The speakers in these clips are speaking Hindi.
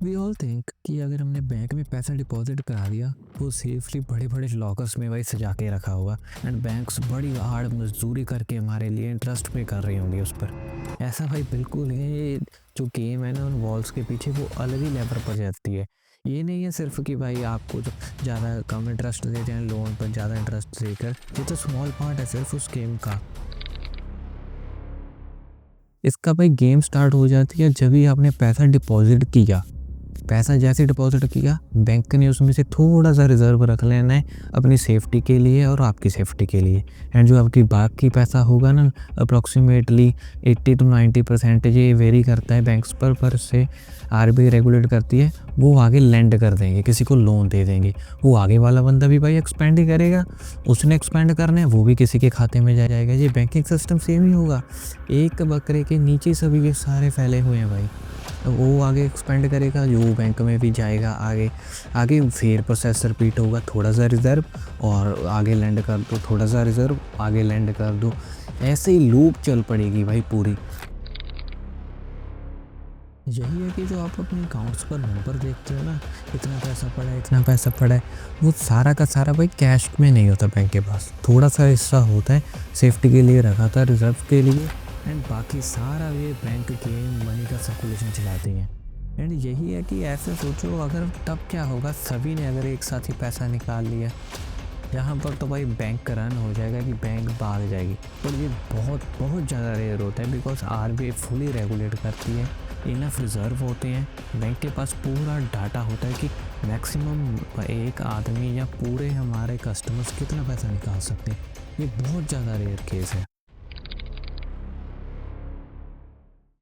वी ऑल थिंक कि अगर हमने बैंक में पैसा डिपॉजिट करा दिया वो सेफली बड़े बड़े लॉकर्स में भाई सजा के रखा होगा एंड बैंक्स बड़ी हार्ड मजदूरी करके हमारे लिए इंटरेस्ट पे कर रही होंगी उस पर। ऐसा भाई बिल्कुल है। ये जो गेम है ना उन वॉल्स के पीछे वो अलग ही लेवल पर जाती है। ये नहीं है सिर्फ कि भाई आपको जो ज़्यादा कम इंटरेस्ट देते हैं लोन पर ज़्यादा इंटरेस्ट देकर, ये तो स्मॉल पार्ट है सिर्फ उस गेम का। इसका भाई गेम स्टार्ट हो जाती है जब भी आपने पैसा डिपॉजिट किया। पैसा जैसे डिपॉजिट किया बैंक ने उसमें से थोड़ा सा रिजर्व रख लेना है अपनी सेफ्टी के लिए और आपकी सेफ्टी के लिए। एंड जो आपकी बाकी पैसा होगा ना अप्रॉक्सीमेटली 80 to 90% ये वेरी करता है बैंक्स पर से आरबीआई रेगुलेट करती है। वो आगे लेंड कर देंगे, किसी को लोन दे देंगे। वो आगे वाला बंदा भी भाई एक्सपेंड ही करेगा, उसने एक्सपेंड करना है वो भी किसी के खाते में जाएगा। ये बैंकिंग सिस्टम सेम ही होगा। एक बकरे के नीचे सभी के सारे फैले हुए हैं भाई। वो आगे एक्सपेंड करेगा, जो बैंक में भी जाएगा आगे आगे फिर प्रोसेस रिपीट होगा। थोड़ा सा रिज़र्व और आगे लैंड कर दो, थोड़ा सा रिज़र्व आगे लैंड कर दो। ऐसे ही लूप चल पड़ेगी भाई पूरी। यही है कि जो आप अपने अकाउंट्स पर नंबर देखते हो ना, इतना पैसा पड़ा है इतना पैसा पड़ा है, वो सारा का सारा भाई कैश में नहीं होता। बैंक के पास थोड़ा सा हिस्सा होता है सेफ्टी के लिए रखा था, रिजर्व के लिए। एंड बाकी सारा ये बैंक गेम मनी का सर्कुलेशन चलाते हैं। एंड यही है कि ऐसे सोचो अगर तब क्या होगा, सभी ने अगर एक साथ ही पैसा निकाल लिया यहाँ पर तो भाई बैंक का रन हो जाएगा कि बैंक भाग जाएगी। पर ये बहुत बहुत ज़्यादा रेयर होता है बिकॉज आरबीआई फुली रेगुलेट करती है, इनफ रिजर्व होते हैं, बैंक के पास पूरा डाटा होता है कि मैक्सिमम एक आदमी या पूरे हमारे कस्टमर्स कितना पैसा निकाल सकते हैं। ये बहुत ज़्यादा रेयर केस है।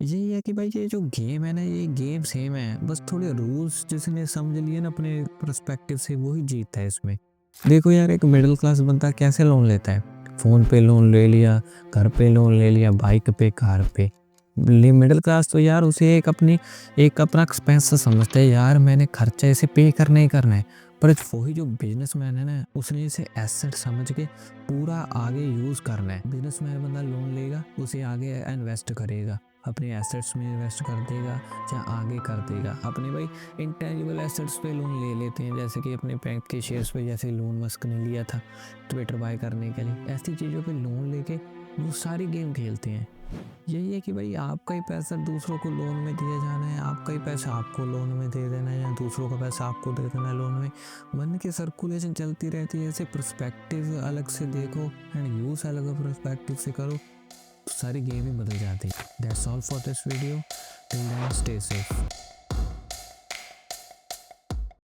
यही है कि भाई ये जो गेम है ना ये गेम सेम है, बस थोड़े रूल्स जिसने समझ लिए ना अपने पर्सपेक्टिव से वही जीतता है इसमें। देखो यार, एक मिडिल क्लास बंदा कैसे लोन लेता है? फ़ोन पे लोन ले लिया, घर पे लोन ले लिया, बाइक पे, कार पे। मिडिल क्लास तो यार उसे एक अपना एक्सपेंस समझता है, यार मैंने खर्चा इसे पे करना ही करना है। पर वही जो बिजनेसमैन है ना उसने इसे एसेट समझ के पूरा आगे यूज़ करना है। बिजनेसमैन बंदा लोन लेगा, उसे आगे इन्वेस्ट करेगा, अपने एसेट्स में इन्वेस्ट कर देगा या आगे कर देगा। अपने भाई इंटेंजिबल एसेट्स पे लोन ले लेते हैं, जैसे कि अपने बैंक के शेयर्स पे, जैसे लोन मस्क ने लिया था ट्विटर बाय करने के लिए। ऐसी चीज़ों पे लोन लेके वो सारी गेम खेलते हैं। यही है कि भाई आपका ही पैसा दूसरों को लोन में दिया जाना है, आपका ही पैसा आपको लोन में दे देना है या दूसरों का पैसा आपको दे देना है लोन में। मन की सर्कुलेशन चलती रहती है। ऐसे पर्सपेक्टिव अलग से देखो एंड यूज़ अलग पर्सपेक्टिव से करो तो सारी गेम ही बदल जाती है। That's all for this video. Till then stay safe.